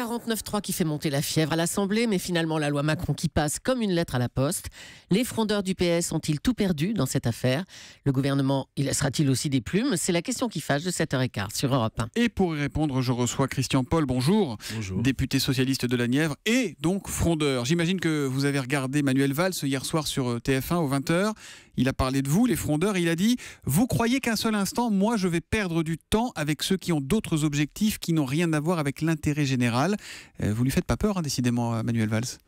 49.3 qui fait monter la fièvre à l'Assemblée, mais finalement la loi Macron qui passe comme une lettre à la poste. Les frondeurs du PS ont-ils tout perdu dans cette affaire? Le gouvernement, y laissera-t-il aussi des plumes? C'est la question qui fâche de 7h15 sur Europe 1. Et pour y répondre, je reçois Christian Paul, bonjour. Bonjour. Député socialiste de la Nièvre et donc frondeur. J'imagine que vous avez regardé Manuel Valls hier soir sur TF1 aux 20h. Il a parlé de vous, les frondeurs, et il a dit « Vous croyez qu'un seul instant, moi je vais perdre du temps avec ceux qui ont d'autres objectifs qui n'ont rien à voir avec l'intérêt général ». Vous lui faites pas peur, hein, décidément, Manuel Valls?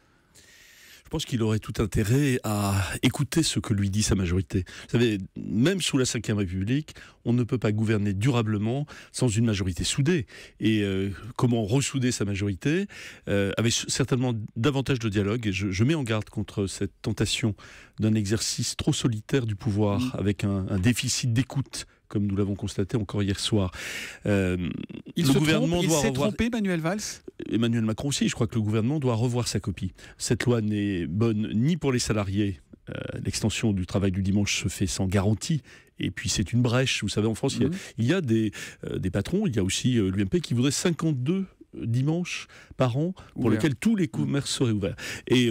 Je pense qu'il aurait tout intérêt à écouter ce que lui dit sa majorité. Vous savez, même sous la Ve République, on ne peut pas gouverner durablement sans une majorité soudée. Et comment ressouder sa majorité avec certainement davantage de dialogue. Et je mets en garde contre cette tentation d'un exercice trop solitaire du pouvoir, avec un déficit d'écoute, comme nous l'avons constaté encore hier soir. Il s'est trompé, Manuel Valls? Emmanuel Macron aussi, je crois que le gouvernement doit revoir sa copie. Cette loi n'est bonne ni pour les salariés. L'extension du travail du dimanche se fait sans garantie. Et puis c'est une brèche. Vous savez, en France, il y a des patrons, il y a aussi l'UMP qui voudrait 52 dimanches par an pour lesquels tous les commerces seraient ouverts. Et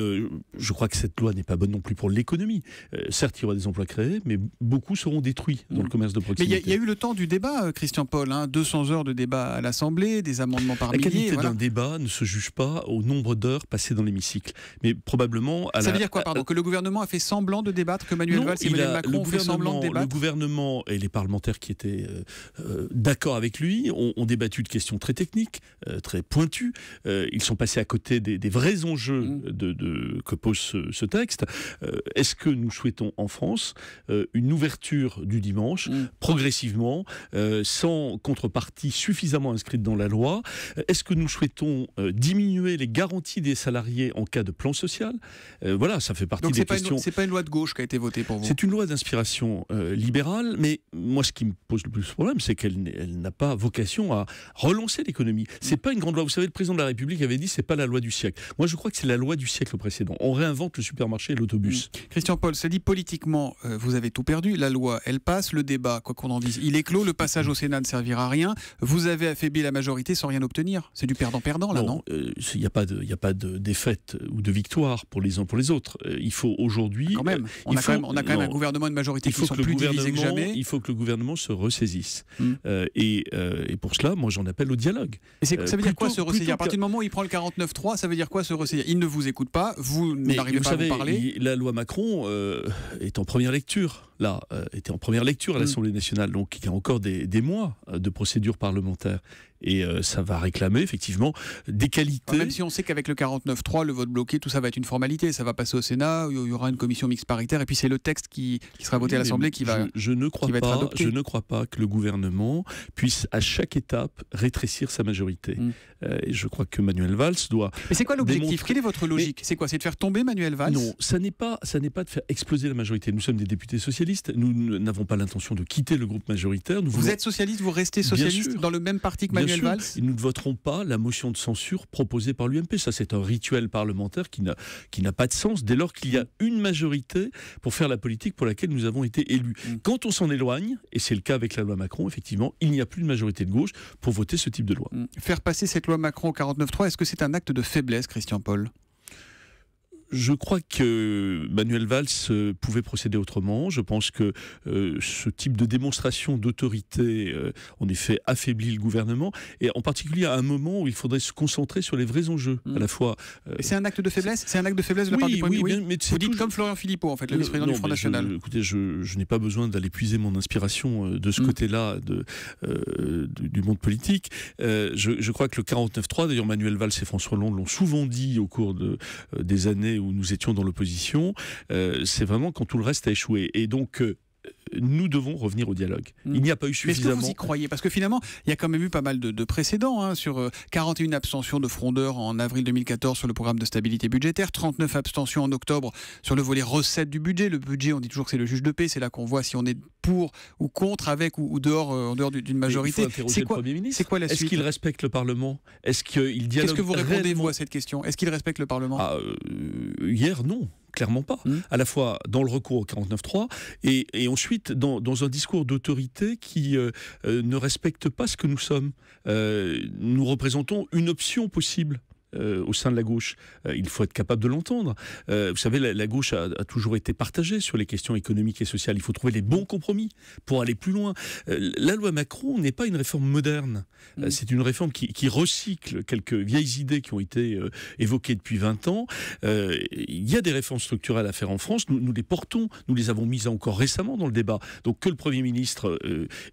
je crois que cette loi n'est pas bonne non plus pour l'économie. Certes, il y aura des emplois créés, mais beaucoup seront détruits dans le commerce de proximité. Mais il y a eu le temps du débat, Christian Paul, 200 heures de débat à l'Assemblée, des amendements par milliers. La qualité d'un débat ne se juge pas au nombre d'heures passées dans l'hémicycle. Mais probablement... Ça veut dire quoi, pardon? Que le gouvernement a fait semblant de débattre, que Manuel Valls et Emmanuel Macron ont fait semblant de débattre? Le gouvernement et les parlementaires qui étaient d'accord avec lui ont débattu de questions très techniques, très pointus. Ils sont passés à côté des vrais enjeux que pose ce texte. Est-ce que nous souhaitons en France une ouverture du dimanche progressivement, sans contrepartie suffisamment inscrite dans la loi? Est-ce que nous souhaitons diminuer les garanties des salariés en cas de plan social? Voilà, ça fait partie des questions. C'est pas une loi de gauche qui a été votée pour vous? C'est une loi d'inspiration libérale, mais moi ce qui me pose le plus de problème, c'est qu'elle n'a pas vocation à relancer l'économie. C'est pas une grande loi. Vous savez, le président de la République avait dit c'est pas la loi du siècle. Moi je crois que c'est la loi du siècle précédent. On réinvente le supermarché et l'autobus. Christian Paul, ça dit politiquement, vous avez tout perdu. La loi, elle passe. Le débat, quoi qu'on en dise, il est clos. Le passage au Sénat ne servira à rien. Vous avez affaibli la majorité sans rien obtenir. C'est du perdant-perdant là, non? Il n'y a pas de défaite ou de victoire pour les uns pour les autres. Il faut aujourd'hui... Quand même. On a quand même un gouvernement et une majorité qui sont plus divisés que jamais. Il faut que le gouvernement se ressaisisse. Et pour cela, moi j'en appelle au dialogue. Et ça veut dire quoi se ressaisir? À partir du moment où il prend le 49.3, ça veut dire quoi se ressaisir? Il ne vous écoute pas, vous n'arrivez pas à vous parler. La loi Macron est en première lecture. Était en première lecture à l'Assemblée nationale, donc il y a encore des mois de procédure parlementaire. Et ça va réclamer effectivement des qualités. Même si on sait qu'avec le 49.3, le vote bloqué, tout ça va être une formalité. Ça va passer au Sénat, il y aura une commission mixte paritaire, et puis c'est le texte qui sera voté à l'Assemblée qui va je ne crois pas que le gouvernement puisse à chaque étape rétrécir sa majorité. Et je crois que Manuel Valls doit... Mais c'est quoi l'objectif? Quelle est votre logique? C'est quoi? C'est de faire tomber Manuel Valls? Non, ça n'est pas de faire exploser la majorité. Nous sommes des députés socialistes. Nous n'avons pas l'intention de quitter le groupe majoritaire. Vous êtes socialiste, vous restez socialiste dans le même parti que Manuel Valls? Et nous ne voterons pas la motion de censure proposée par l'UMP. Ça, c'est un rituel parlementaire qui n'a pas de sens dès lors qu'il y a une majorité pour faire la politique pour laquelle nous avons été élus. Quand on s'en éloigne, et c'est le cas avec la loi Macron, effectivement, il n'y a plus de majorité de gauche pour voter ce type de loi. Faire passer cette loi Macron au 49.3, est-ce que c'est un acte de faiblesse, Christian Paul? Je crois que Manuel Valls pouvait procéder autrement. Je pense que ce type de démonstration d'autorité, en effet, affaiblit le gouvernement, et en particulier à un moment où il faudrait se concentrer sur les vrais enjeux, à la fois... C'est un acte de faiblesse? C'est un acte de faiblesse de la part du Premier ministre? Mais vous dites comme Florian Philippot, en fait, le vice-président du Front National. Écoutez, je n'ai pas besoin d'aller puiser mon inspiration de ce côté-là du monde politique. Je crois que le 49.3, d'ailleurs Manuel Valls et François Hollande l'ont souvent dit au cours des années où nous étions dans l'opposition, c'est vraiment quand tout le reste a échoué. Et donc, nous devons revenir au dialogue. Il n'y a pas eu suffisamment... Mais est-ce que vous y croyez? Parce que finalement, il y a quand même eu pas mal de précédents, sur 41 abstentions de frondeurs en avril 2014 sur le programme de stabilité budgétaire, 39 abstentions en octobre sur le volet recettes du budget. Le budget, on dit toujours que c'est le juge de paix, c'est là qu'on voit si on est pour ou contre, avec ou dehors, en dehors d'une majorité. C'est quoi, c'est quoi la suite? Est-ce qu'il respecte le Parlement? Est-ce qu'il dialogue? Qu'est-ce que vous répondez, vous, à cette question? Est-ce qu'il respecte le Parlement? Hier, non. clairement pas. À la fois dans le recours au 49.3 et ensuite dans un discours d'autorité qui ne respecte pas ce que nous sommes. Nous représentons une option possible au sein de la gauche. Il faut être capable de l'entendre. Vous savez, la gauche a toujours été partagée sur les questions économiques et sociales. Il faut trouver les bons compromis pour aller plus loin. La loi Macron n'est pas une réforme moderne. C'est une réforme qui recycle quelques vieilles idées qui ont été évoquées depuis 20 ans. Il y a des réformes structurelles à faire en France. Nous les portons. Nous les avons mises encore récemment dans le débat. Donc que le Premier ministre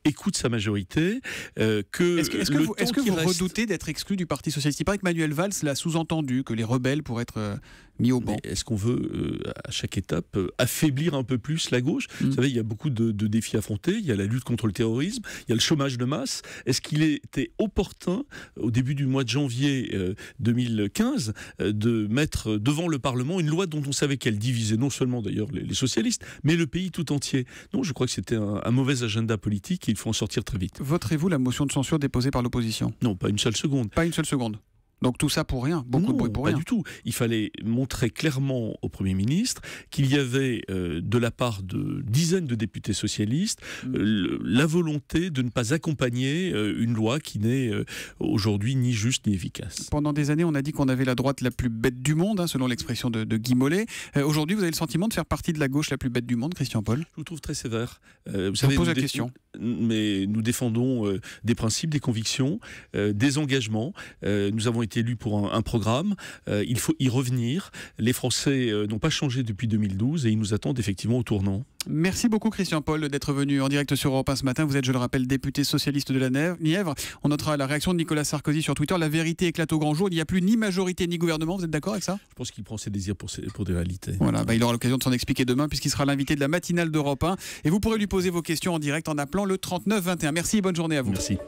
écoute sa majorité. Est-ce que vous redoutez d'être exclu du Parti socialiste? Il paraît que Manuel Valls l'a sous-entendu, que les rebelles pourraient être mis au banc. Est-ce qu'on veut, à chaque étape, affaiblir un peu plus la gauche? Vous savez, il y a beaucoup de défis affrontés. Il y a la lutte contre le terrorisme, il y a le chômage de masse. Est-ce qu'il était opportun, au début du mois de janvier 2015, de mettre devant le Parlement une loi dont on savait qu'elle divisait non seulement d'ailleurs les socialistes, mais le pays tout entier? Non, je crois que c'était un mauvais agenda politique et il faut en sortir très vite. Voterez-vous la motion de censure déposée par l'opposition? Non, pas une seule seconde. Pas une seule seconde. Donc tout ça pour rien, beaucoup de bruit pour rien. Pas du tout. Il fallait montrer clairement au Premier ministre qu'il y avait, de la part de dizaines de députés socialistes, la volonté de ne pas accompagner une loi qui n'est aujourd'hui ni juste ni efficace. Pendant des années, on a dit qu'on avait la droite la plus bête du monde, selon l'expression de Guy Mollet. Aujourd'hui, vous avez le sentiment de faire partie de la gauche la plus bête du monde, Christian Paul? Je vous trouve très sévère. Vous savez, pose la question. Mais nous défendons des principes, des convictions, des engagements. Nous avons été élus pour un programme. Il faut y revenir. Les Français n'ont pas changé depuis 2012 et ils nous attendent effectivement au tournant. Merci beaucoup Christian Paul d'être venu en direct sur Europe 1 ce matin. Vous êtes, je le rappelle, député socialiste de la Nièvre. On notera la réaction de Nicolas Sarkozy sur Twitter. La vérité éclate au grand jour. Il n'y a plus ni majorité ni gouvernement. Vous êtes d'accord avec ça? Je pense qu'il prend ses désirs pour des réalités. Voilà, il aura l'occasion de s'en expliquer demain puisqu'il sera l'invité de la matinale d'Europe 1. Et vous pourrez lui poser vos questions en direct en appelant le 39 21. Merci et bonne journée à vous. Merci.